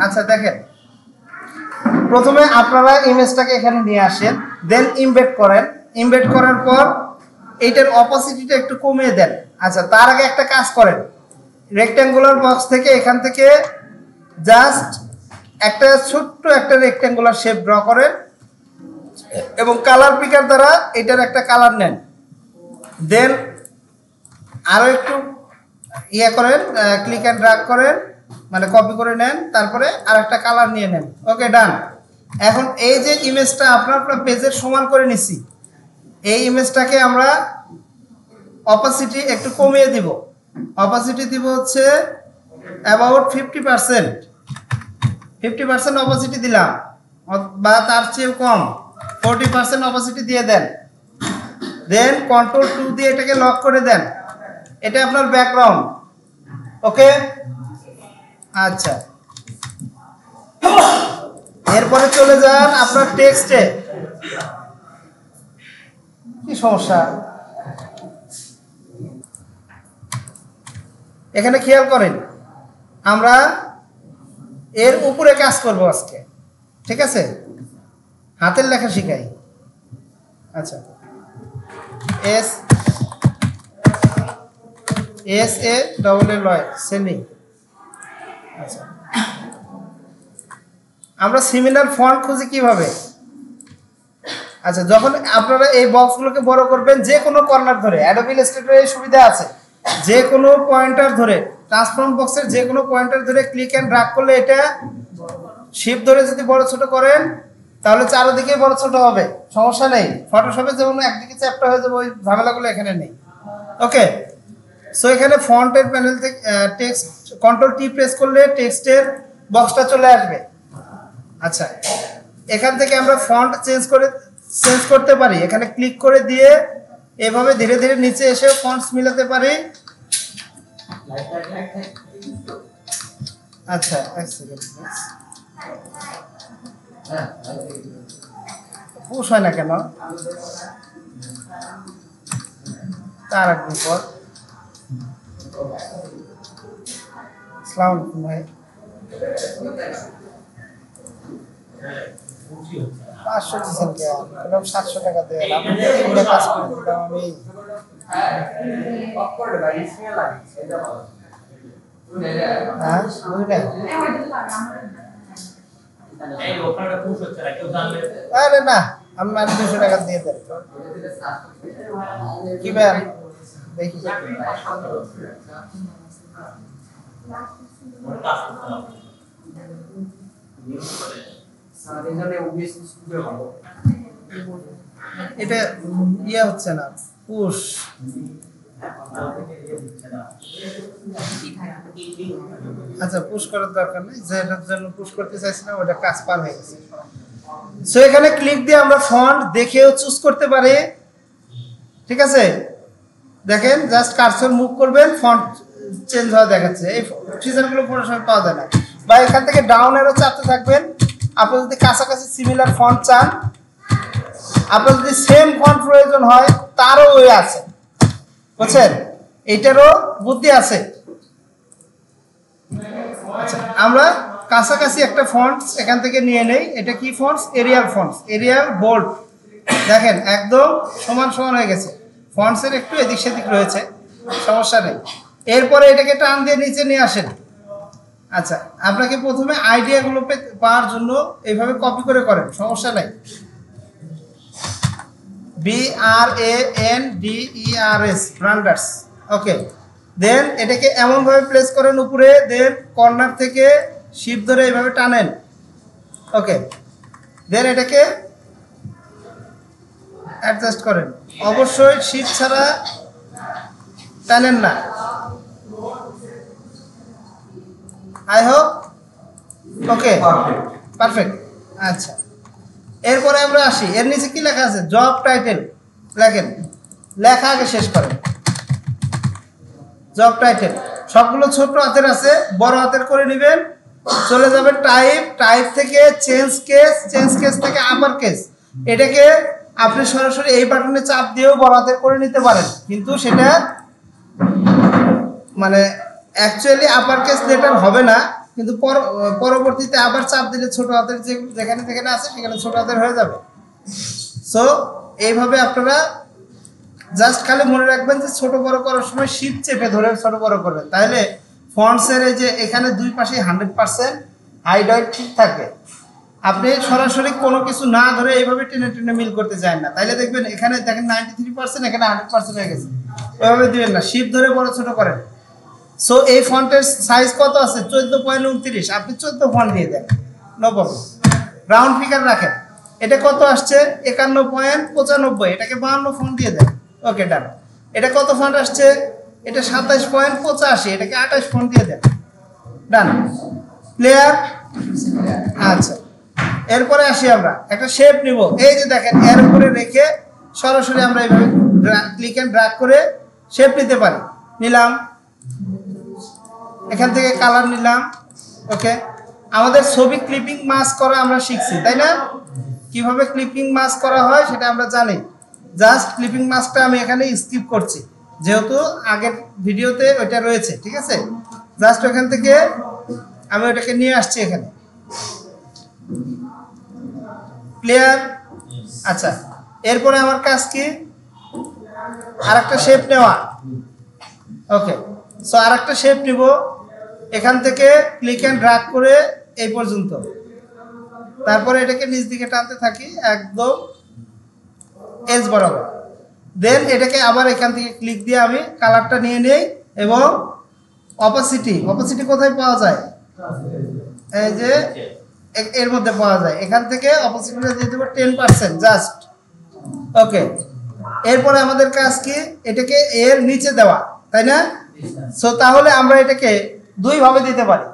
আচ্ছা দেখেন, প্রথমে আপনারা ইমেজটাকে এখানে নিয়ে আসেন, দেন ইমবেড করেন। ইমবেড করার পর এইটার অপোসিটিটা একটু কমিয়ে দেন। আচ্ছা, তার আগে একটা কাজ করেন, রেক্ট্যাঙ্গুলার বক্স থেকে এখান থেকে জাস্ট একটা ছোট্ট একটা রেক্ট্যাঙ্গুলার শেপ ড্র করেন এবং কালার পিকার দ্বারা এটার একটা কালার নেন। দেন আরও একটু ইয়ে করেন, ক্লিক অ্যান্ড ড্র্যাগ করেন, মানে কপি করে নেন, তারপরে আর একটা কালার নিয়ে নেন। ওকে, ডান। এখন এই যে ইমেজটা আপনার পেজের সমান করে নিছি, এই ইমেজটাকে আমরা অপাসিটি একটু কমিয়ে দিব। অপাসিটি দিব হচ্ছে অ্যাবাউট 50%। 50% অপাসিটি দিলাম, বা তার চেয়েও কম 40% অপাসিটি দিয়ে দেন। দেন কন্ট্রোল 2 দিয়ে এটাকে লক করে দেন। এটা আপনার ব্যাকগ্রাউন্ড। ওকে, আচ্ছা, এরপরে চলে যান আপনার টেক্সটে। কি সমস্যা? এখানে খেয়াল করেন, আমরা এর উপরে কাজ করব আজকে, ঠিক আছে? হাতের লেখা শিখাই। আচ্ছা, S A double L Y, sending. আচ্ছা, আমরা সিমিলার ফন্ট খুঁজি কিভাবে? আচ্ছা, যখন আপনারা এই বক্সগুলোকে বড় করবেন, যে কোনো কর্নার ধরে, অ্যাডোবি ইলাস্ট্রেটরে এই সুবিধা আছে, যে কোনো পয়েন্টার ধরে, ট্রান্সফর্ম বক্সের যে কোনো পয়েন্টার ধরে ক্লিক অ্যান্ড ড্র্যাগ করলে এটা শিফট ধরে যদি বড় ছোট করেন তাহলে চারদিকে বড় ছোট হবে, সমস্যা নেই। ফটোশপে যেমন একদিকে চ্যাপ্টা হয়ে যাবে, ওই ঝামেলাগুলো এখানে নেই। ওকে, সো এখানে ফন্টের প্যানেল থেকে টেক্সট কন্ট্রোল টি প্রেস করলে টেক্সটের বক্সটা চলে আসবে। আচ্ছা, এখান থেকে আমরা ফন্ট চেঞ্জ করতে পারি। এখানে ক্লিক করে দিয়ে এভাবে ধীরে ধীরে নিচে এসে ফন্টস মিলাতে পারি। আচ্ছা, এক সেকেন্ড, পুশ হয় না কেন? তার একদিন পর। আসসালামু আলাইকুম ভাই। 500 দিচ্ছেন কে? 700 টাকা দেন, আপনি তিনটা কাজ করে দিলাম আমি। হ্যাঁ, বুঝলেন? আরে না, আমি 200 টাকা দিয়ে দেন। কি ব্যান দেখি, এটা ইয়ে হচ্ছে না, পুশ। আচ্ছা, পুশ করার দরকার নেই, যেটার জন্য পুশ করতে চাইছিলাম ওটা কাজ পার হয়ে গেছে। সো এখানে ক্লিক দিয়ে আমরা ফন্ট দেখেও চুজ করতে পারি, ঠিক আছে? দেখেন, জাস্ট কার্সর মুভ করবেন, ফন্ট চেঞ্জ হওয়া দেখাচ্ছে। এই ফিচারগুলো ফটোশপে পাওয়া যায় না। বা এখান থেকে ডাউন অ্যারো চাপতে থাকবেন। আপনি যদি কাছাকাছি সিমিলার ফন্ট চান, আপনার যদি সেম ফন্ট প্রয়োজন হয়, তারও ওই আছে, বুঝছেন? এটারও বুদ্ধি আছে। আচ্ছা, আমরা কাছাকাছি একটা ফন্টস এখান থেকে নিয়ে নেই। এটা কি fonts? Arial fonts, arial bold. দেখেন একদম সমান সমান হয়ে গেছে। ফন্টসের একটু এদিক সেদিক রয়েছে, সমস্যা নেই। এরপরে এটাকে টান দিয়ে নিচে নিয়ে আসেন। আচ্ছা, আপনাকে প্রথমে আইডিয়াগুলো পাওয়ার জন্য এইভাবে কপি করে করেন, সমস্যা নেই। BRANDERS, ব্রান্ডার্স। ওকে, দেন এটাকে এমনভাবে প্লেস করেন উপরে, দেন কর্নার থেকে শিফট ধরে এইভাবে টানেন। ওকে, দেন এটাকে অ্যাডজাস্ট করেন। অবশ্যই শিফট ছাড়া টানেন না। I hope okay, perfect. আচ্ছা, এরপরে আমরা আসি, এর নিচে কি লেখা আছে? জব টাইটেল লেখেন। লেখা আগে শেষ করেন। জব টাইটেল সবগুলো ছোট হাতের আছে, বড় হাতের করে নেবেন। চলে যাবেন টাইপ, টাইপ থেকে চেঞ্জ কেস, চেঞ্জ কেস থেকে আপার কেস। এটাকে আপনি সরাসরি এই বাটনে চাপ দিয়েও বড় হাতের করে নিতে পারেন, কিন্তু সেটা মানে অ্যাকচুয়ালি আপার কেস লেটার হবে না, কিন্তু পরবর্তীতে আবার চাপ দিলে ছোট হাতের যেখানে যেখানে আছে সেখানে ছোট হাতের হয়ে যাবে। সো এইভাবে আপনারা জাস্ট খালি মনে রাখবেন যে ছোট বড় করার সময় শিফট চেপে ধরে ছোট বড় করবেন, তাহলে ফন্টসের এই যে এখানে দুই পাশে 100% হাইট ওয়েট ঠিক থাকে। আপনি সরাসরি কোনো কিছু না ধরে এইভাবে টেনে টেনে মিল করতে চান না, তাইলে দেখবেন এখানে দেখেন 93%, এখানে 100% হয়ে গেছে। ওইভাবে দিবেন না, শিফট ধরে বড় ছোট করেন। সো এই ফন্টের সাইজ কত আছে? 14.29, আপনি 14 ফন্ট দিয়ে দেন, নো প্রবলেম। রাউন্ড ফিগার রাখেন, এটা কত আসছে? 51.95, এটাকে 52 ফন্ট দিয়ে দেন, ওকে ডান। এটা কত ফন্ট আসছে? এটা 27.85, এটাকে 28 ফন্ট দিয়ে দেন, ডান। ক্লিয়ার? আচ্ছা, এরপরে আসি আমরা একটা শেপ নিব। এই যে দেখেন এর উপরে রেখে সরাসরি আমরা এইভাবে ক্লিক এন্ড ড্র্যাগ করে শেপ নিতে পারি। নিলাম, এখান থেকে কালার নিলাম, ওকে। আমাদের ছবি ক্লিপিং মাস্ক করা আমরা শিখছি, তাই না? কিভাবে ক্লিপিং মাস্ক করা হয় সেটা আমরা জানি। জাস্ট ক্লিপিং মাস্কটা আমি এখানে স্কিপ করছি, যেহেতু আগের ভিডিওতে ওইটা রয়েছে, ঠিক আছে? জাস্ট ওখান থেকে আমি ওটাকে নিয়ে আসছি এখানে। ক্লিয়ার? আচ্ছা, এরপরে আমার কাজ কি? আরেকটা শেপ নেওয়া, ওকে। সো আরেকটা শেপ নিব, এখান থেকে ক্লিক এন্ড ড্র্যাগ করে এই পর্যন্ত, তারপরে এটাকে নিচ দিকে টানতে থাকি একদম এজ বরাবর। দেন এটাকে আবার এখান থেকে ক্লিক দিয়ে আমি কালারটা নিয়ে নেই, এবং অপাসিটি কোথায় পাওয়া যায়? এই যে এর মধ্যে পাওয়া যায়, এখান থেকে অপাসিটিটা দিয়ে দেবো 10% জাস্ট, ওকে। এরপরে আমাদের কাজ কি? এটাকে এর নিচে দেওয়া, তাই না? সো তাহলে আমরা এটাকে দুই ভাবে দিতে পারি,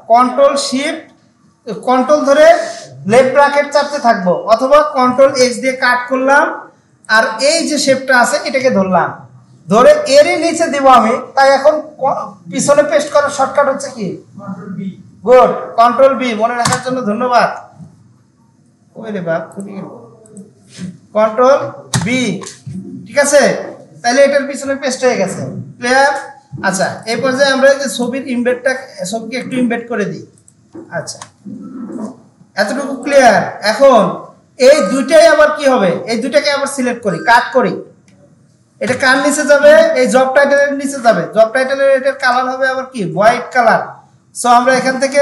কন্ট্রোল ধরে লেফট ব্র্যাকেট চাপতে থাকবো, অথবা কন্ট্রোল এক্স দিয়ে কাট করলাম, আর এই যে শেপটা আছে এটাকে ধরলাম, ধরে এরই নিচে দিব আমি। তাই এখন পিছনে পেস্ট করার শর্টকাট হচ্ছে কি? Good, control B. মনে রাখার জন্য ধন্যবাদ। ওইরে বাপ, কন্ট্রোল বি, ঠিক আছে? তাহলে এটার পিছনে পেস্ট হয়ে গেছে। ক্লিয়ার? আচ্ছা, এই পর্যায়ে আমরা এই যে ছবিকে একটু ইমবেড করে দিই। আচ্ছা, এতটুকু ক্লিয়ার? এখন এই দুইটাই আবার কি হবে? এই দুইটাকে আবার সিলেক্ট করি, কাট করি। এটা কার নিচে যাবে? এই জব টাইটেলের নিচে যাবে। জব টাইটেলের এটার কালার হবে আবার কি? White colour. সো আমরা এখান থেকে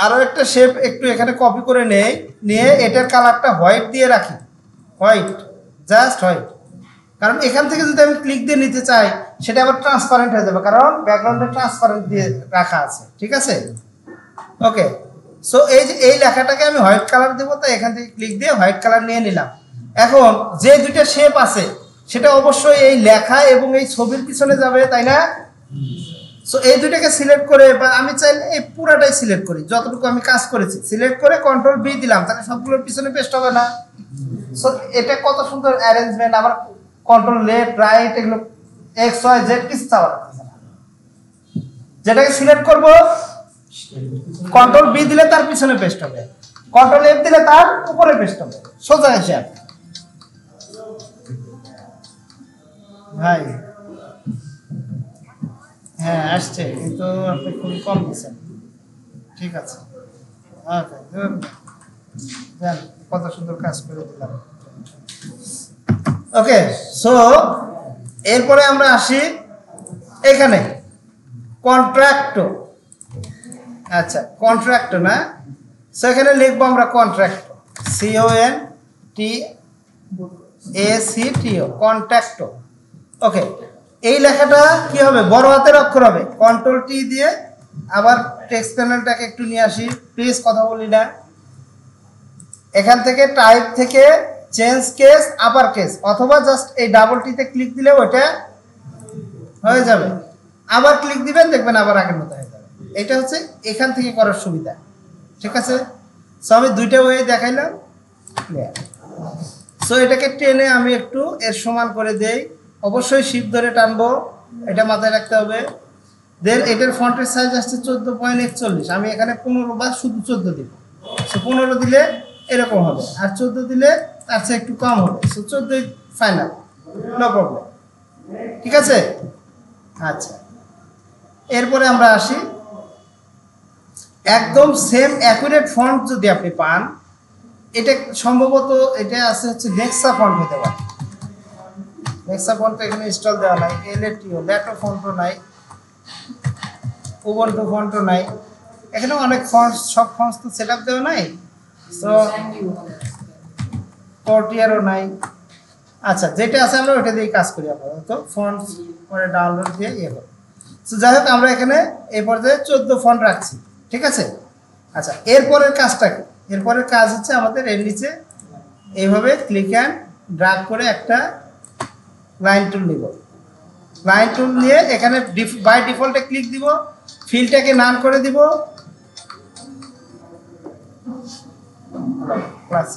আরো একটা শেপ একটু এখানে কপি করে নিয়ে এটার কালারটা হোয়াইট দিয়ে রাখি, হোয়াইট, জাস্ট হোয়াইট। কারণ এখান থেকে যদি আমি ক্লিক দিয়ে নিতে চাই সেটা আবার ট্রান্সপারেন্ট হয়ে যাবে, কারণ ব্যাকগ্রাউন্ডে ট্রান্সপারেন্ট দিয়ে রাখা আছে, ঠিক আছে? ওকে। সো এই যে এই লেখাটাকে আমি হোয়াইট কালার দেবো, তাই এখান থেকে ক্লিক দিয়ে হোয়াইট কালার নিয়ে নিলাম। এখন যে দুইটা শেপ আছে সেটা অবশ্যই এই লেখা এবং এই ছবির পিছনে যাবে, তাই না? সো এই দুইটাকে সিলেক্ট করে, বা আমি চাইলে এই পুরাটাই সিলেক্ট করি, যতটুকু আমি কাজ করেছি সিলেক্ট করে কন্ট্রোল বি দিলাম, তাহলে সবগুলোর পিছনে পেস্ট হবে না? সো এটা কত সুন্দর অ্যারেঞ্জমেন্ট। আবার কন্ট্রোল লেফট রাইট এগুলো এক্স ওয়াই জেড কিছু চাওয়া, যেটাকে সিলেক্ট করব কন্ট্রোল বি দিলে তার পিছনে পেস্ট হবে, কন্ট্রোল এফ দিলে তার উপরে পেস্ট হবে, সোজা হিসাব। ভাই হ্যাঁ আসছে, কিন্তু আপনি খুবই কম দিচ্ছেন, ঠিক আছে। কত সুন্দর কাজ করে দিলাম, ওকে। সো এরপরে আমরা আসি এখানে কন্ট্রাক্ট। আচ্ছা, কন্ট্রাক্ট না, সেখানে লিখবো আমরা কন্ট্রাক্ট, CONTACTO, কন্ট্রাক্ট, ওকে। এই লেখাটা কি হবে? বড় হাতের অক্ষর হবে। কন্ট্রোল টি দিয়ে আবার টেক্সট প্যানেলটাকে একটু নিয়ে আসি, প্লিজ কথা বলি না। এখান থেকে টাইপ থেকে চেঞ্জ কেস আপার কেস, অথবা জাস্ট এই ডাবল টিতে ক্লিক দিলে ওটা হয়ে যাবে। আবার ক্লিক দিবেন, দেখবেন আবার আগের মতো হয়ে যাবে। এটা হচ্ছে এখান থেকে করার সুবিধা, ঠিক আছে? সো আমি দুইটা ওয়ে দেখাইলাম, ক্লিয়ার? সো এটাকে টেনে আমি একটু এর সমান করে দেই, অবশ্যই শিফট ধরে টানবো, এটা মাথায় রাখতে হবে। দেন এটার ফন্টের সাইজ আসছে 14.41, আমি এখানে 15 বা শুধু 14 দিব। সো 15 দিলে এরকম হবে, আর 14 দিলে তার চেয়ে একটু কম হবে। সো 14 ফাইনাল, নো প্রবলেম, ঠিক আছে? আচ্ছা, এরপরে আমরা আসি, একদম সেম অ্যাকুরেট ফন্ট যদি আপনি পান, এটা সম্ভবত এটা আছে হচ্ছে নেক্সা ফন্ট হতে পারে। নেক্সা ফন্টটা এখানে ইনস্টল দেওয়া নাই, এলএটিও ল্যাটো ফন্টও নাই, উবুন্টু ফন্টও নাই, এখানে অনেক ফন্ট, সব ফন্টস তো সেট আপ দেওয়া নাই, তো পর্টিয়ারও নাই। আচ্ছা, যেটা আছে আমরা ওইটা দিয়ে কাজ করি আপাতত, ফন্টস পরে ডাউনলোড দিয়ে ইয়ে করি। তো যাই হোক, আমরা এখানে এই পর্যায়ে 14 ফন্ট রাখছি, ঠিক আছে। আচ্ছা, এরপরের কাজটা কি? এরপরের কাজ হচ্ছে আমাদের এর নিচে এইভাবে ক্লিক অ্যান্ড ড্র্যাগ করে একটা লাইন টুল নিব। লাইন টুল নিয়ে এখানে বাই ডিফল্টে ক্লিক দিব, ফিলটাকে নান করে দিব, ক্লাস।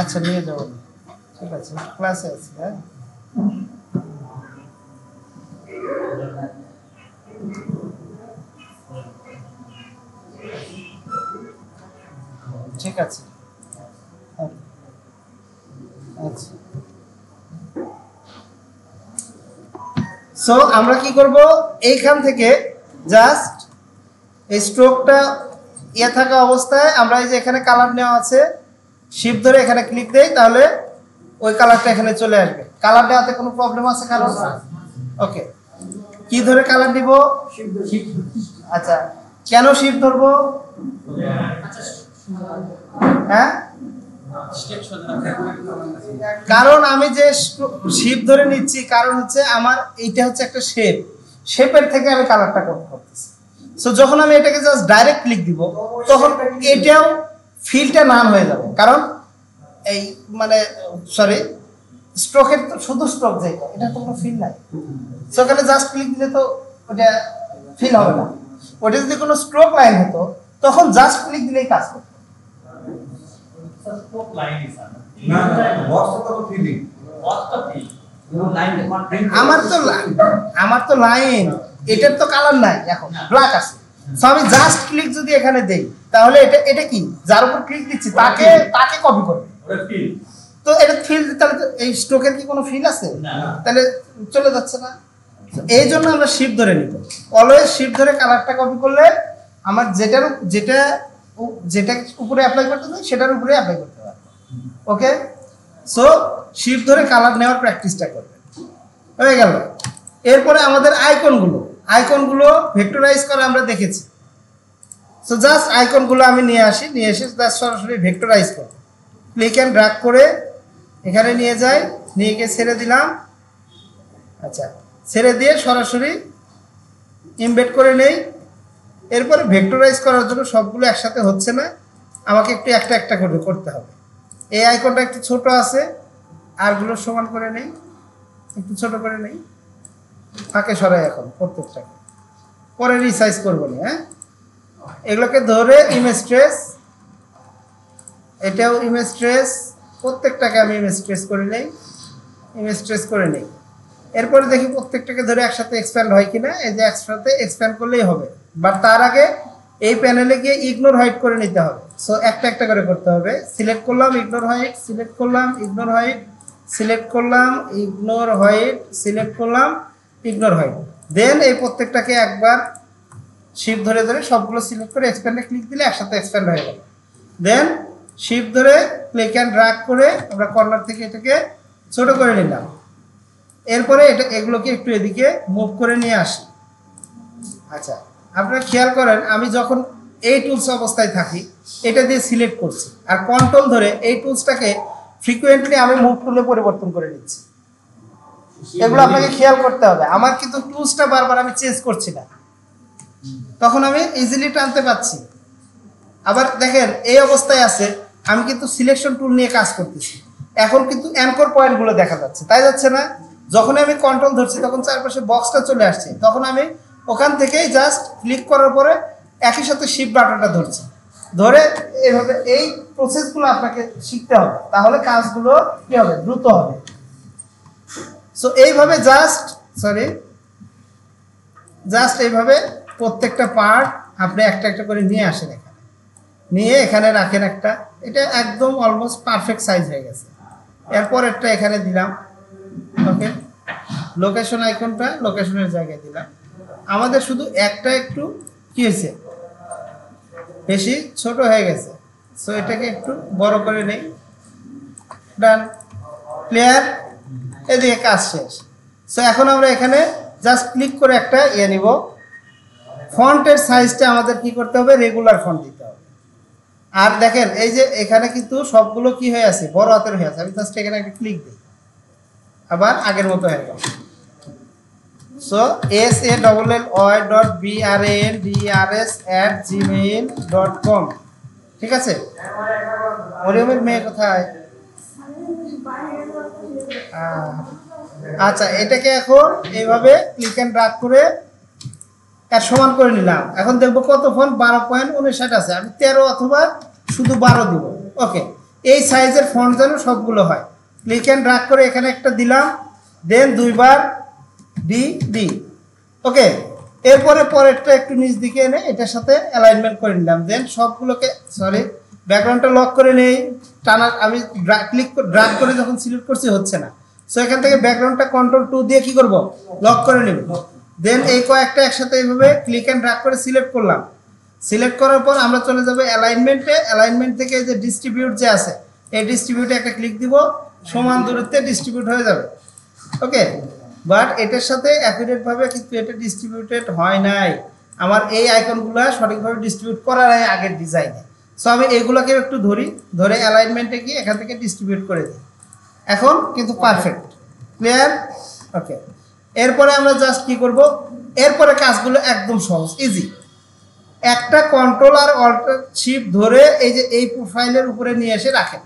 আচ্ছা, নিয়ে যাবো, ঠিক আছে, ক্লাসে আছি। হ্যাঁ, ঠিক আছে। আচ্ছা, সো আমরা কি করব, এইখান থেকে জাস্ট এই স্ট্রোকটা ইয়ে থাকা অবস্থায় আমরা এই যে এখানে কালার নেওয়া আছে, শিফট ধরে এখানে ক্লিক দেই, তাহলে ওই কালারটা এখানে চলে আসবে। কালার দেওয়াতে কোনো প্রবলেম আছে কারণ? ওকে, কি ধরে কালার দিব? আচ্ছা, কেন শিফট ধরবো? হ্যাঁ, কারণ আমি যে শিফট ধরে নিচ্ছি, কারণ হচ্ছে আমার এইটা হচ্ছে একটা শেপ, শেপের থেকে আমি কালারটা করতেছি। সো যখন আমি এটাকে জাস্ট ডাইরেক্ট ক্লিক দিব, তখন এটাও ফিলটা নান হয়ে যাবে, কারণ এই মানে সরি স্ট্রোকের তো শুধু স্ট্রোক যাই, এটা তো কোনো ফিল নাই। সো ওখানে জাস্ট ক্লিক দিলে তো ওটা ফিল হবে না। ওটা যদি কোনো স্ট্রোক লাইন হতো, তখন জাস্ট ক্লিক দিলেই কাজ করতো। আমার তো লাইন, এটার তো কালার নাই, এখন ব্ল্যাক আছে। সো আমি জাস্ট ক্লিক যদি এখানে দেই, তাহলে এটা কি, যার উপর ক্লিক দিচ্ছি তাকে কপি করবে। তো এটা ফিল, তাহলে তো এই স্ট্রোকের কি কোনো ফিল আছে? তাহলে চলে যাচ্ছে না। এই জন্য আমরা শিফট ধরে নিব, অলওয়েজ শিফট ধরে কালারটা কপি করলে আমার যেটা উপরে অ্যাপ্লাই করতে চাই সেটার উপরে অ্যাপ্লাই করতে পারবে। ওকে, সো শিফট ধরে কালার নেওয়ার প্র্যাকটিসটা করবে, হয়ে গেল। এরপরে আমাদের আইকনগুলো ভেক্টরাইজ করা আমরা দেখেছি। সো জাস্ট আইকনগুলো আমি নিয়ে এসে জাস্ট সরাসরি ভেক্টরাইজ করব। ক্লিক অ্যান্ড ড্র্যাগ করে এখানে নিয়ে যাই, নিয়ে গিয়ে ছেড়ে দিলাম। আচ্ছা, ছেড়ে দিয়ে সরাসরি ইমবেড করে নেই। এরপরে ভেক্টরাইজ করার জন্য সবগুলো একসাথে হচ্ছে না, আমাকে একটু একটা একটা করে করতে হবে। এই আইকনটা একটু ছোট আছে, আরগুলো সমান করে নেই, একটু ছোট করে নেই, ফাঁকে সরাই এখন প্রত্যেকটাকে, পরে রিসাইজ করবো না। হ্যাঁ, এগুলোকে ধরে ইমেজ ট্রেস, এটাও ইমেজ ট্রেস, প্রত্যেকটাকে আমি ইমেজ ট্রেস করে নেই। এরপরে দেখি প্রত্যেকটাকে ধরে একসাথে এক্সপ্যান্ড হয় কিনা। এই যে একসাথে এক্সপ্যান্ড করলেই হবে, বাট তার আগে এই প্যানেলে গিয়ে ইগনোর হাইড করে নিতে হবে। সো একটা একটা করে করতে হবে। সিলেক্ট করলাম, ইগনোর হাইড, সিলেক্ট করলাম, ইগনোর হাইড, সিলেক্ট করলাম, ইগনোর হাইড, সিলেক্ট করলাম, ইগনোর হাইড। দেন এই প্রত্যেকটাকে একবার শিফট ধরে সবগুলো সিলেক্ট করে এক্সপ্যান্ডে ক্লিক দিলে একসাথে এক্সপ্যান্ড হয়ে গেল। দেন শিফট ধরে ক্লিক অ্যান্ড ড্র্যাগ করে আমরা কর্নার থেকে এটাকে ছোট করে নিলাম। এরপরে এগুলোকে একটু এদিকে মুভ করে নিয়ে আসি। আচ্ছা, আপনারা খেয়াল করেন, আমি যখন এই টুলস অবস্থায় থাকি এটা দিয়ে সিলেক্ট করছি, আর কন্ট্রোল ধরে এই টুলসটাকে ফ্রিকোয়েন্টলি আমি মুভ টুলে পরিবর্তন করে নিচ্ছি। এগুলো আপনাকে খেয়াল করতে হবে। আমার কিন্তু টুলসটা বারবার আমি চেঞ্জ করছি না, তখন আমি ইজিলি টানতে পারছি। আবার দেখেন এই অবস্থায় আছে, আমি কিন্তু সিলেকশন টুল নিয়ে কাজ করতেছি, এখন কিন্তু অ্যাঙ্কর পয়েন্টগুলো দেখা যাচ্ছে, তাই যাচ্ছে না? যখন আমি কন্ট্রোল ধরছি তখন চারপাশে বক্সটা চলে আসছে, তখন আমি ওখান থেকেই জাস্ট ক্লিক করার পরে একই সাথে শিফট বাটনটা ধরছি, ধরে এইভাবে এই প্রসেসগুলো আপনাকে শিখতে হবে, তাহলে কাজগুলো কি হবে, দ্রুত হবে। সো এইভাবে জাস্ট এইভাবে প্রত্যেকটা পার্ট আপনি একটা একটা করে নিয়ে আসেন, এখানে নিয়ে এখানে রাখেন একটা, এটা একদম অলমোস্ট পারফেক্ট সাইজ হয়ে গেছে। এরপর একটা এখানে দিলাম। ওকে, লোকেশন আইকনটা লোকেশনের জায়গায় দিলাম। আমাদের শুধু একটা একটু কি হয়েছে, বেশি ছোট হয়ে গেছে, সো এটাকে একটু বড় করে নেই। ডান, ক্লিয়ার, এদিকে কাজ শেষ। সো এখন আমরা এখানে জাস্ট ক্লিক করে একটা নিব। ফন্টের সাইজটা আমাদের কি করতে হবে, রেগুলার ফন্ট দিতে হবে। আর দেখেন এই যে এখানে কিন্তু সবগুলো কি হয়ে আছে, বড় হাতের হয়ে আছে। আমি জাস্ট এখানে একটা ক্লিক দিই, আবার আগের মতো হয়ে গেল। সো sallbrandrs@gmail.com, ঠিক আছে। মরিয়মের মেয়ে কোথায়? আচ্ছা, এটাকে এখন এইভাবে ক্লিক এন্ড ড্র্যাগ করে এর সমান করে নিলাম। এখন দেখবো কত ফন্ট, 12.59 আছে। আমি 13 অথবা শুধু 12 দিব। ওকে, এই সাইজের ফন্ট যেন সবগুলো হয়। ক্লিক এন্ড ড্র্যাগ করে এখানে একটা দিলাম, দেন দুইবার ডি। ওকে, এরপরে পরেরটা একটু নিচ দিকে এনে এটার সাথে অ্যালাইনমেন্ট করে নিলাম। দেন সবগুলোকে ব্যাকগ্রাউন্ডটা লক করে নেই। টানা আমি ড্র্যাগ করে যখন সিলেক্ট করছি হচ্ছে না। সো এখান থেকে ব্যাকগ্রাউন্ডটা কন্ট্রোল 2 দিয়ে কি করব, লক করে নেব। দেন এই কয়েকটা একসাথে এইভাবে ক্লিক এন্ড ড্র্যাগ করে সিলেক্ট করলাম। সিলেক্ট করার পর আমরা চলে যাব অ্যালাইনমেন্টে। অ্যালাইনমেন্ট থেকে যে ডিস্ট্রিবিউট যে আছে, এই ডিস্ট্রিবিউটে একটা ক্লিক দিব, সমান দূরত্বে ডিস্ট্রিবিউট হয়ে যাবে। ওকে, বাট এটার সাথে অ্যাকুরেটভাবে কিন্তু এটা ডিস্ট্রিবিউটেড হয় নাই। আমার এই আইকনগুলো সঠিকভাবে ডিস্ট্রিবিউট করার আগের ডিজাইনে। সো আমি এইগুলোকে একটু ধরে অ্যালাইনমেন্টে গিয়ে এখান থেকে ডিস্ট্রিবিউট করে দিই। এখন কিন্তু পারফেক্ট, ক্লিয়ার। ওকে, এরপরে আমরা জাস্ট কি করব, এরপরে কাজগুলো একদম সহজ, ইজি। একটা কন্ট্রোল আর অল্ট শিফট ধরে এই যে এই প্রোফাইলের উপরে নিয়ে এসে রাখেন।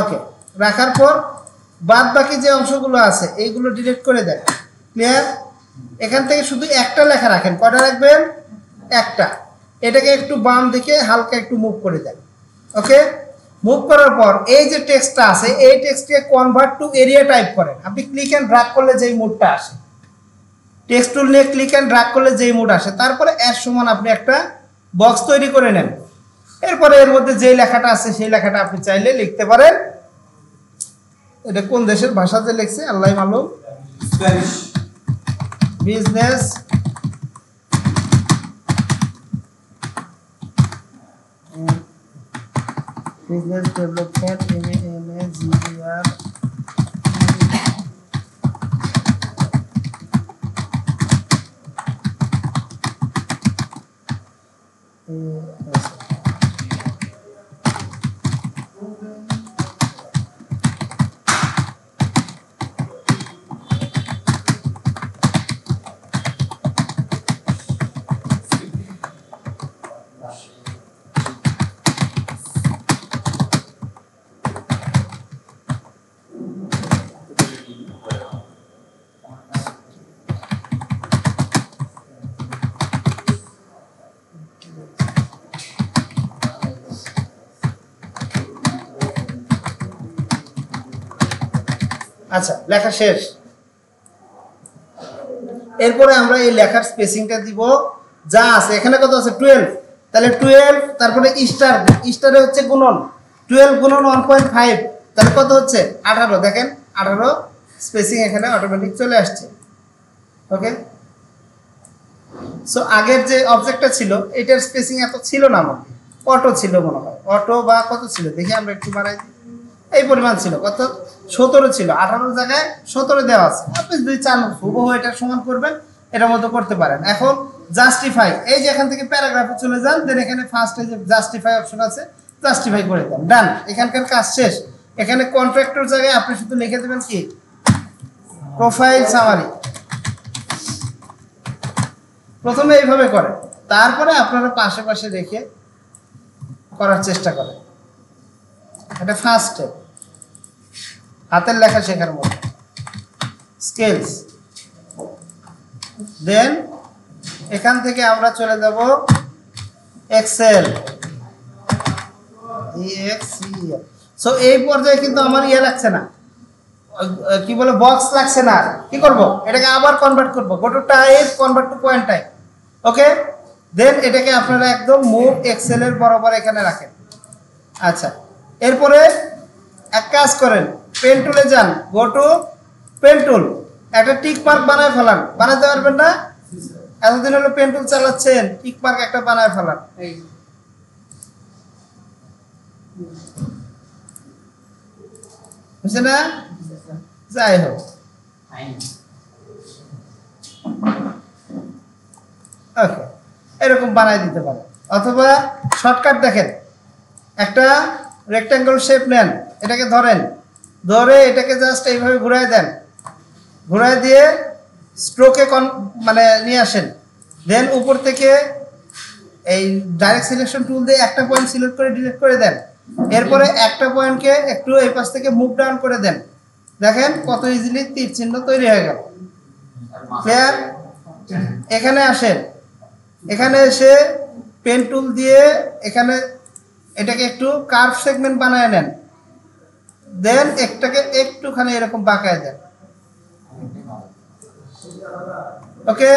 ওকে, রাখার পর বাদ বাকি যে অংশগুলো আছে এইগুলো ডিলিট করে দেন। ক্লিয়ার, এখান থেকে শুধু একটা লেখা রাখেন। কয়টা রাখবেন? একটা। এটাকে একটু বাম দিকে হালকা একটু মুভ করে দেন। ওকে, মুভ করার পর এই যে টেক্সটটা আছে, এই টেক্সটকে কনভার্ট টু এরিয়া টাইপ করেন। আপনি ক্লিক এন্ড ড্র্যাগ করলে যেই মুডটা আসে, টেক্সট টুল নিয়ে ক্লিক এন্ড ড্র্যাগ করলে যেই মুড আসে, তারপরে এর সমান আপনি একটা বক্স তৈরি করে নেন। এরপরে এর মধ্যে যেই লেখাটা আছে সেই লেখাটা আপনি চাইলে লিখতে পারেন। এটা কোন দেশের ভাষাতে লিখছে আল্লাহ মালুম, স্প্যানিশ। বিজনেস ডেভেলপমেন্ট MANAGER আচ্ছা, লেখা শেষ। এরপরে আমরা এই লেখার স্পেসিংটা দিব যা আছে। এখানে কত আছে? 12। তাহলে 12, তারপরে স্টারে হচ্ছে গুণন, 12 গুণন 1.5, তাহলে কত হচ্ছে? 18। দেখেন 18 স্পেসিং এখানে অটোমেটিক চলে আসছে। ওকে, সো আগের যে অবজেক্টটা ছিল এটার স্পেসিং এত ছিল না, মনে অটো ছিল, মনে হয় অটো বা কত ছিল দেখি আমরা একটু বাড়াই দিই। এই পরিমাণ ছিল, কত? 17 ছিল। 18 জায়গায় 17 দেওয়া আছে। আপনি যদি চান হুবহু এটার সমান করবেন, এটার মতো করতে পারেন। এখন জাস্টিফাই, এই যে এখান থেকে প্যারাগ্রাফে চলে যান, দেন এখানে ফার্স্টে যে জাস্টিফাই অপশন আছে, জাস্টিফাই করে দেন। ডান, এখানকার কাজ শেষ। এখানে কন্ট্রাক্টর জায়গায় আপনি শুধু লিখে দেবেন কি, প্রোফাইল সামারি। প্রথমে এইভাবে করেন, তারপরে আপনারা পাশে পাশে রেখে করার চেষ্টা করেন। এটা ফার্স্ট স্টেপ, হাতের লেখা শেখার মতো স্কিলস। দেন এখান থেকে আমরা চলে যাব এক্সেল, সো এই পর্যায়ে কিন্তু আমার লাগছে না, কি বলে, বক্স লাগছে না। কি করব? এটাকে আবার কনভার্ট করব, go to type, convert to point type. Okay, then এটাকে আপনারা একদম মুভ এক্সেলের বরাবর এখানে রাখেন। আচ্ছা, এরপরে এক কাজ করেন, পেন টুলে যান, গো টু পেন টুল, একটা টিক মার্ক বানায় ফেলান। বানাতে পারবেন না? এতদিন হলো পেন টুল চালাচ্ছেন, টিক মার্ক একটা বানায় ফেলান। বুঝছে না? যাই হোক, ওকে, এরকম বানাই দিতে পারে। অথবা শর্টকাট দেখেন, একটা রেক্ট্যাঙ্গল শেপ নেন, এটাকে ধরেন, ধরে এটাকে জাস্ট এইভাবে ঘুরাই দেন, ঘুরাই দিয়ে স্ট্রোকে মানে নিয়ে আসেন। দেন উপর থেকে এই ডাইরেক্ট সিলেকশন টুল দিয়ে একটা পয়েন্ট সিলেক্ট করে ডিলিট করে দেন। এরপরে একটা পয়েন্টকে একটু এই পাশ থেকে মুভ ডাউন করে দেন। দেখেন কত ইজিলি তীর চিহ্ন তৈরি হয়ে গেল। ক্লিয়ার? এখানে আসেন, এখানে এসে পেন টুল দিয়ে এখানে এটাকে একটু কার্ভ সেগমেন্ট বানায় নেন। দেন একটাকে একটুখানি এরকম বাঁকায় দেন। ওকে,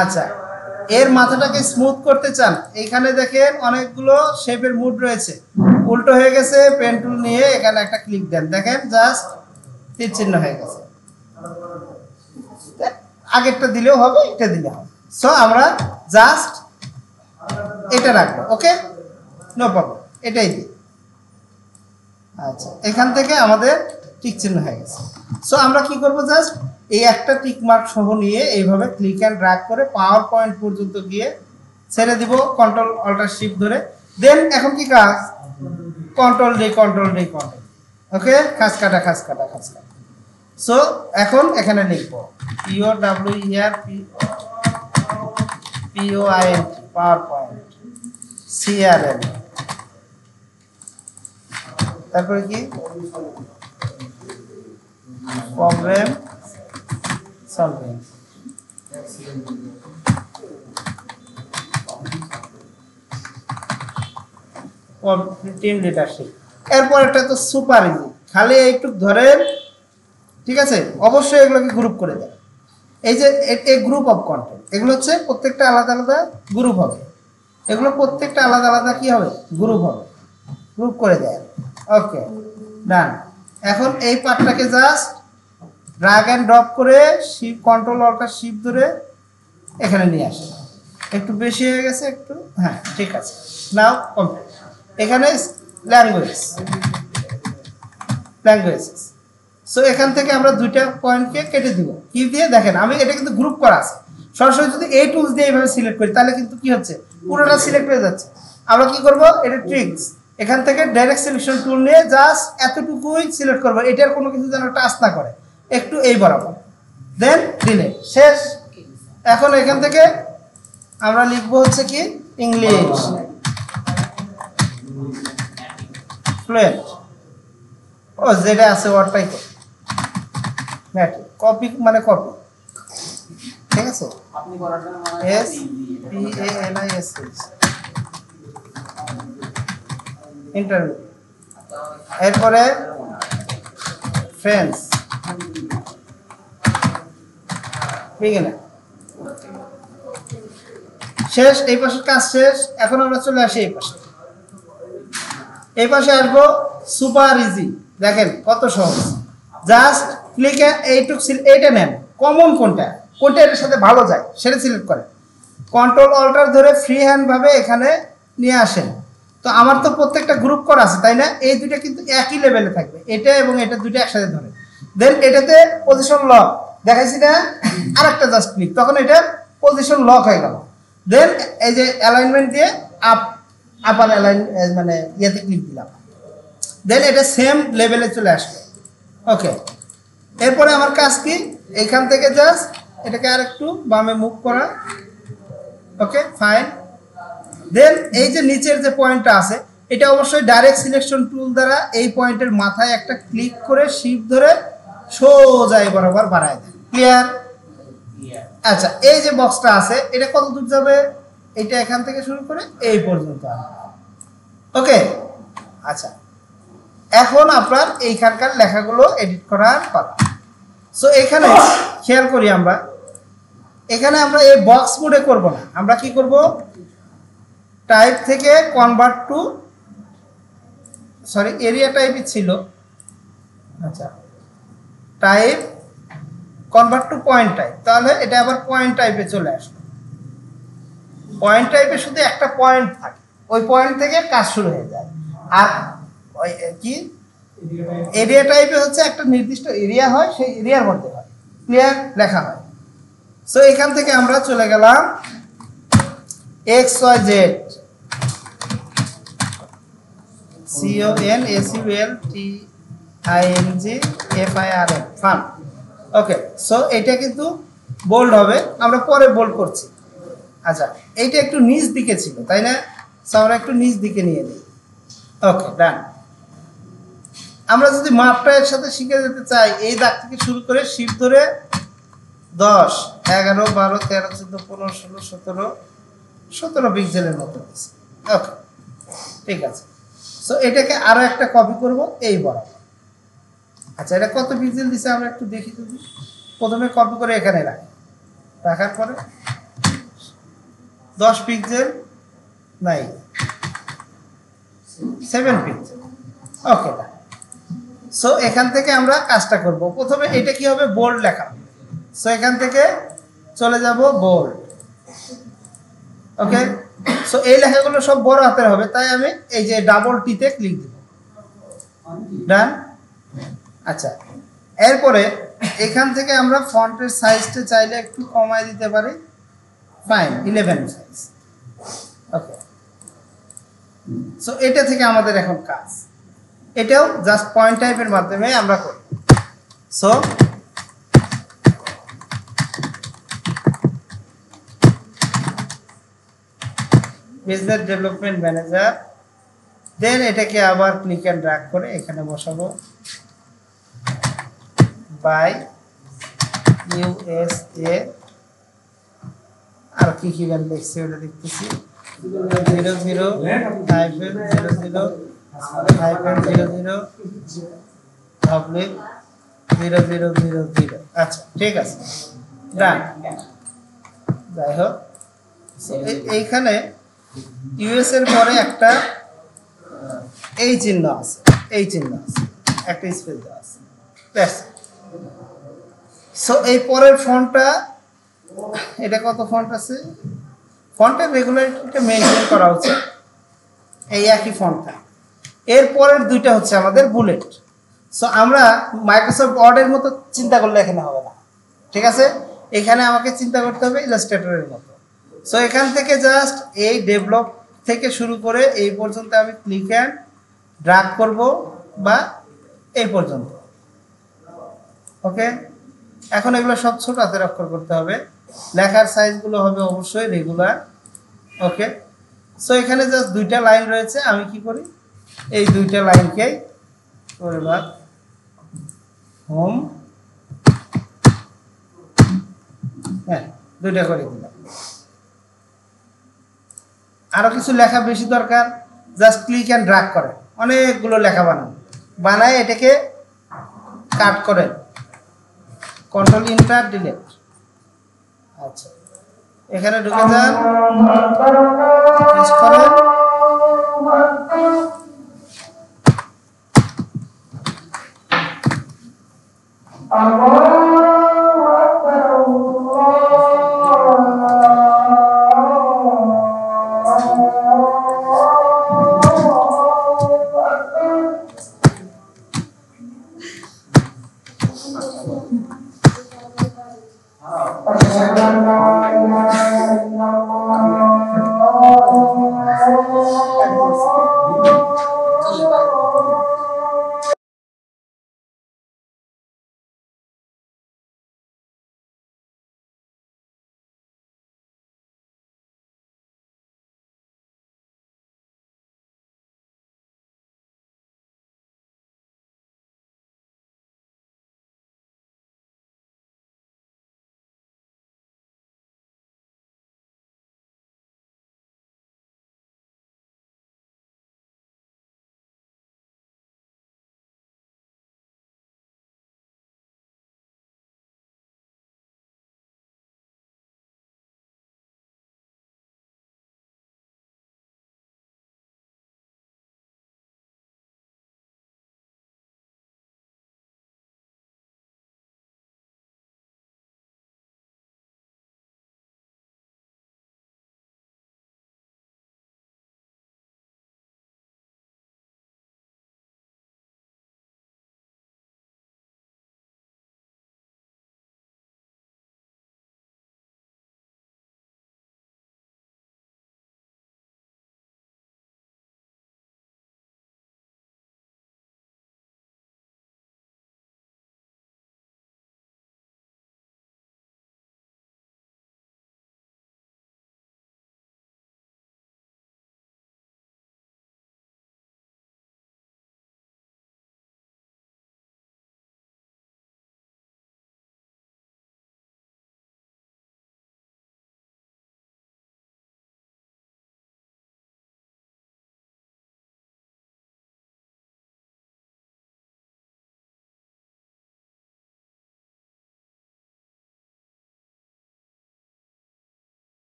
আচ্ছা, এর মাথাটাকে স্মুথ করতে চান, এইখানে দেখেন অনেকগুলো শেপের মুড রয়েছে, উল্টো হয়ে গেছে। পেন টুল নিয়ে এখানে একটা ক্লিক দেন, দেখেন জাস্ট তীর চিহ্ন হয়ে গেছে। আগেরটা দিলেও হবে, এটা দিলে হবে। সো আমরা জাস্ট এটা রাখবো। ওকে, নো প্রবলেম, এটাই দিই। আচ্ছা, এখান থেকে আমাদের টিক চিহ্ন হয়ে গেছে। সো আমরা কি করব, জাস্ট এই একটা টিক মার্ক সহ নিয়ে এইভাবে ক্লিক অ্যান্ড ড্র্যাগ করে পাওয়ার পয়েন্ট পর্যন্ত গিয়ে ছেড়ে দিব, কন্ট্রোল অল্টার শিফট ধরে। দেন এখন কি কাজ, control D control D control. Okay, খাস কাটা খাস কাটা খাস কাটা। সো এখন এখানে লিখব POWER পাওয়ার পয়েন্ট CRL, তারপরে কি প্রবলেম সলভিং। Team leadership. এরপর একটা তো সুপার ইজি, খালি একটু ধরেন, ঠিক আছে? অবশ্যই এগুলোকে গ্রুপ করে দেন। এই যে এই গ্রুপ অফ কন্টেন্ট, এগুলো হচ্ছে প্রত্যেকটা আলাদা আলাদা গ্রুপ হবে। এগুলো প্রত্যেকটা আলাদা আলাদা কি হবে, গ্রুপ হবে। গ্রুপ করে দেন। ওকে, ডান। এখন এই পার্টটাকে জাস্ট ড্র্যাগ অ্যান্ড ড্রপ করে শিফট কন্ট্রোল অল্টার শিফট ধরে এখানে নিয়ে আসেন। একটু বেশি হয়ে গেছে একটু, হ্যাঁ ঠিক আছে। নাও কমপ্লিট। এখানে ল্যাঙ্গুয়েজেস। সো এখান থেকে আমরা দুইটা পয়েন্টকে কেটে দিব। কি দিয়ে দেখেন, আমি এটা কিন্তু গ্রুপ করা আছে। সরাসরি যদি এই টুলস দিয়ে এইভাবে সিলেক্ট করি তাহলে কিন্তু কি হচ্ছে, পুরোটা সিলেক্ট হয়ে যাচ্ছে। আমরা কি করব, এটা ট্রিক্স, এখান থেকে ডাইরেক্ট সিলেকশন টুল নিয়ে জাস্ট এতটুকুই সিলেক্ট করবো, এটার কোনো কিছু যেন টাচ না করে, একটু এই বরাবর। দেন ডিলিট, শেষ। এখন এখান থেকে আমরা লিখবো হচ্ছে কি, ইংলিশ ফ্লুয়েন্ট। ও যেটা আছে ওয়ার্ডটাই কপি, মানে কপি, ঠিক আছে? SPANIS interview. এরপরে ফ্রেন্ডস বিগিনার। শেষ, এই পাশের কাজ শেষ। এখন আমরা চলে আসি এই পাশে। এই পাশে আসবো সুপার ইজি। দেখেন কত সহজ, জাস্ট ক্লিকে এইটুক, এইটা নেন, কমন কোনটা কোনটা এটার সাথে ভালো যায় সেটা সিলেক্ট করেন। কন্ট্রোল অল্টার ধরে ফ্রি হ্যান্ড ভাবে এখানে নিয়ে আসেন। তো আমার তো প্রত্যেকটা গ্রুপ করা আছে, তাই না? এই দুইটা কিন্তু একই লেভেলে থাকবে, এটা এবং এটা দুইটা একসাথে ধরে। দেন এটাতে পজিশন লক দেখাইছি না, আরেকটা জাস্ট ক্লিক, তখন এটা পজিশন লক হয়ে গেল। দেন এই যে অ্যালাইনমেন্ট দিয়ে আপার অ্যালাইন, মানে ইয়েতে ক্লিক দিলাম। দেন এটা সেম লেভেলে চলে আসবে। ওকে, এরপরে আমার কাজ কি, এইখান থেকে জাস্ট এটাকে আর একটু বামে মুভ করা। ওকে, ফাইন। দেন এই যে নিচের যে পয়েন্টটা আছে, এটা অবশ্যই ডাইরেক্ট সিলেকশন টুল দ্বারা এই পয়েন্টের মাথায় একটা ক্লিক করে শিফট ধরে সোজা বরাবর বাড়ায় দেয়। ক্লিয়ার? আচ্ছা, এই যে বক্সটা আছে এটা কত দূর যাবে, এটা এখান থেকে শুরু করে এই পর্যন্ত। ওকে, আচ্ছা, এখন আপনার এইখানকার লেখাগুলো এডিট করার পালা। সো এখানে খেয়াল করি, আমরা এখানে আমরা এই বক্স মোডে করব না, আমরা কি করব, টাইপ থেকে কনভার্ট টু, সরি এরিয়া টাইপই ছিল, আচ্ছা, type convert to point type, তাহলে এটা আবার পয়েন্ট টাইপে চলে আসবে। পয়েন্ট টাইপে শুধু একটা পয়েন্ট থাকে, ওই পয়েন্ট থেকে কাজ শুরু হয়ে যায়। আর ওই কি এরিয়া টাইপে হচ্ছে একটা নির্দিষ্ট এরিয়া হয়, সেই এরিয়ার মধ্যে হয়, ক্লিয়ার লেখা হয়। সো এখান থেকে আমরা চলে গেলাম X Y Z, CONSULTINGFIRM, fun. Okay, so এটা কিন্তু বোল্ড হবে, আমরা পরে বোল্ড করছি। আচ্ছা, এইটা একটু নিচ দিকে ছিল তাই না, সো আমরা একটু নিচ দিকে নিয়ে নিই। ওকে, ডান। আমরা যদি মাপটা এর সাথে শিখে যেতে চাই, এই দাগ থেকে শুরু করে শিপ ধরে 10, 11, 12, 13, 14, 15, 16, 17 পিক্সেলের মতো আছে। ওকে, ঠিক আছে। সো এটাকে আরো একটা কপি করব এই বরাবর। আচ্ছা, এটা কত পিক্সেল দিছে আমরা একটু দেখি যদি। প্রথমে কপি করে এখানে রাখি, রাখার পরে 10 পিক্সেল নাই, 7 পিক্সেল। ওকে, সো এখান থেকে আমরা কাজটা করব। প্রথমে এটা কি হবে, বোল্ড লেখা। সো এখান থেকে চলে যাব বোল্ড। ওকে, সো এই লেখাগুলো সব বড় হাতের হবে, তাই আমি এই যে ডাবল টিতে ক্লিক দেব। ডান। আচ্ছা, এরপরে এখান থেকে আমরা ফন্টের সাইজটা চাইলে একটু কমায় দিতে পারি, ফাইন, 11 সাইজ। ওকে, সো এটা থেকে আমাদের এখন কাজ, এটাও জাস্ট পয়েন্ট টাইপের মাধ্যমে আমরা করি। সো বিজনেস ডেভেলপমেন্ট ম্যানেজার, দেন এটাকে আবার ক্লিক অ্যান্ড ড্র্যাগ করে এখানে বসাবো বাই USA, আর কি কি গান লিখছি ওটা দেখতেছি, 00-00-00 আচ্ছা, ঠিক আছে, ডান। যাই হোক, এইখানে ইউএস এর পরে একটা এই চিহ্ন আছে, এই চিহ্ন আছে, একটা স্পেস দেওয়া আছে, ব্যাস। সো এই পরের ফন্টটা, এটা কত ফন্ট আছে, ফন্টের রেগুলারিটিটা মেনটেন করা উচিত, এই একই ফন্টটা। এর পরের দুইটা হচ্ছে আমাদের বুলেট। সো আমরা মাইক্রোসফট ওয়ার্ডের মতো চিন্তা করলে এখানে হবে না, ঠিক আছে, এখানে আমাকে চিন্তা করতে হবে ইলাস্ট্রেটরের মতো। সো এখান থেকে জাস্ট এই ডেভেলপ থেকে শুরু করে এই পর্যন্ত আমি ক্লিক অ্যান্ড ড্র্যাগ করব, বা এই পর্যন্ত। ওকে, এখন এগুলো সব ছোট হাতের অক্ষর করতে হবে, লেখার সাইজগুলো হবে অবশ্যই রেগুলার। ওকে, সো এখানে জাস্ট দুইটা লাইন রয়েছে, আমি কি করি, এই দুইটা লাইনকেই করে বাদ হোম, হ্যাঁ, দুইটা করে দিলাম। আরো কিছু লেখা বেশি দরকার, জাস্ট ক্লিক অ্যান্ড ড্র্যাগ করে অনেকগুলো লেখা বানায় এটাকে কাট করে, কন্ট্রোল ইন্টার ডিলিট। আচ্ছা, এখানে ঢুকে যান, পেস্ট করেন।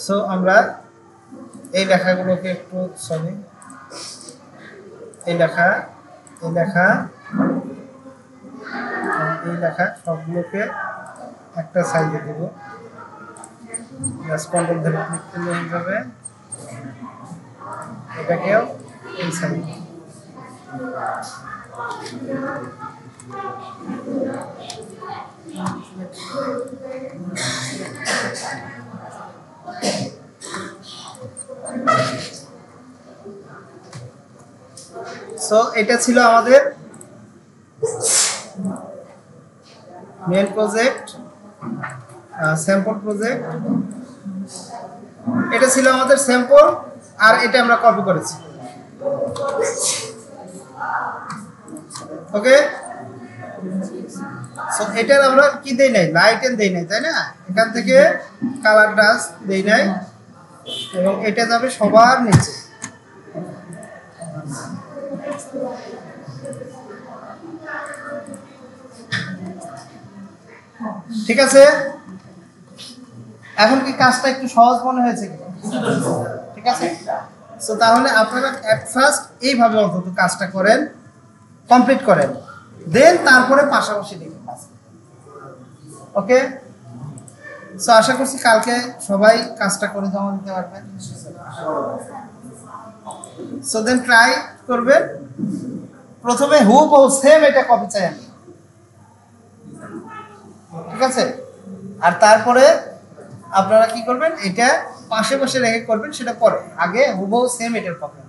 সো আমরা এই লেখাগুলোকে একটু সরি এই লেখা এই লেখা এই লেখা সবগুলোকে একটা সাইজে দেব। কন্ট্রোল ধরে ক্লিক করলে হয়ে যাবে। এটাকেও এই সাইজে। সো এটা ছিল আমাদের মেন প্রজেক্ট, স্যাম্পল প্রজেক্ট। এটা ছিল আমাদের স্যাম্পল, আর এটা আমরা কপি করেছি। ওকে, সো এটার আমরা কি দেই নাই, লাইট এন্ড দেই নাই, তাই না? এখান থেকে কালার ডাস দেই নাই, এবং এটা যাবে সবার নিচে। ঠিক আছে, এখন কি কাজটা একটু সহজ মনে হয়েছে কি? ঠিক আছে, সো তাহলে আপনারা এট ফার্স্ট এইভাবে অন্তত কাজটা করেন, কমপ্লিট করেন, দেন তারপরে পাশাপাশি দেখুন। ওকে, সো আশা করছি কালকে সবাই কাজটা করে জমা দিতে পারবেন। সো দেন ট্রাই করবেন। প্রথমে হুবহু সেম এটা কপি চাই আমি, ঠিক আছে? আর তারপরে আপনারা কি করবেন, এটা পাশে পাশে রেখে করবেন, সেটা পরে। আগে হুবহু সেম এটার কপি।